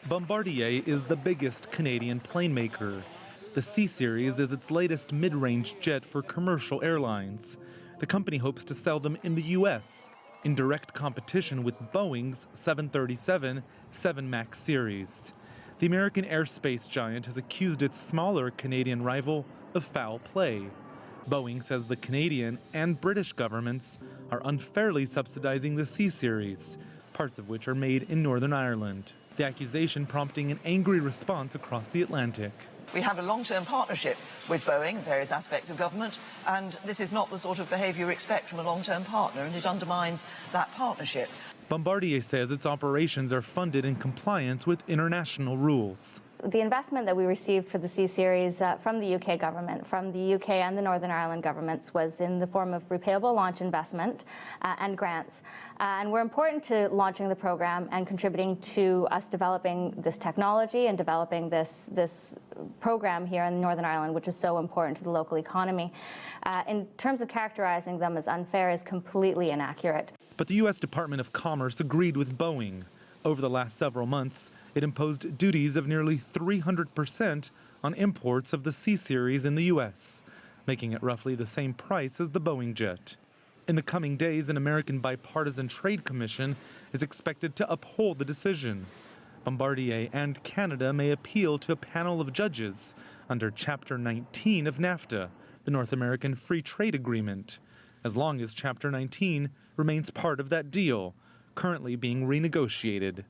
Bombardier is the biggest Canadian plane maker. The C-Series is its latest mid-range jet for commercial airlines. The company hopes to sell them in the U.S., in direct competition with Boeing's 737 7 MAX series. The American aerospace giant has accused its smaller Canadian rival of foul play. Boeing says the Canadian and British governments are unfairly subsidizing the C-Series, parts of which are made in Northern Ireland. The accusation prompting an angry response across the Atlantic. We have a long-term partnership with Boeing, various aspects of government, and this is not the sort of behaviour you expect from a long-term partner, and it undermines that partnership. Bombardier says its operations are funded in compliance with international rules. The investment that we received for the C-Series from the UK government, from the UK and the Northern Ireland governments, was in the form of repayable launch investment and grants. And were important to launching the program and contributing to us developing this technology and developing this program here in Northern Ireland, which is so important to the local economy. In terms of characterizing them as unfair is completely inaccurate. But the U.S. Department of Commerce agreed with Boeing. Over the last several months, it imposed duties of nearly 300% on imports of the C-Series in the U.S., making it roughly the same price as the Boeing jet. In the coming days, an American bipartisan trade commission is expected to uphold the decision. Bombardier and Canada may appeal to a panel of judges under Chapter 19 of NAFTA, the North American Free Trade Agreement, as long as Chapter 19 remains part of that deal, currently being renegotiated.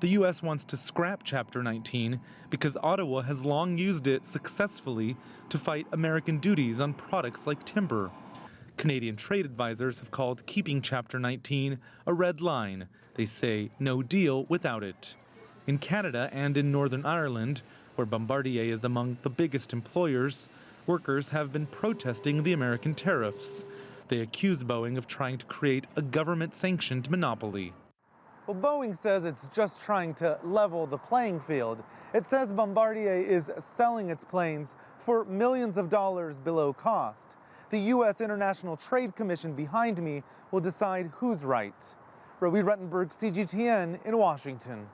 The U.S. wants to scrap Chapter 19 because Ottawa has long used it successfully to fight American duties on products like timber. Canadian trade advisors have called keeping Chapter 19 a red line. They say no deal without it. In Canada and in Northern Ireland, where Bombardier is among the biggest employers, workers have been protesting the American tariffs. They accuse Boeing of trying to create a government-sanctioned monopoly. Well, Boeing says it's just trying to level the playing field. It says Bombardier is selling its planes for millions of dollars below cost. The U.S. International Trade Commission behind me will decide who's right. Roee, Ruttenberg, CGTN in Washington.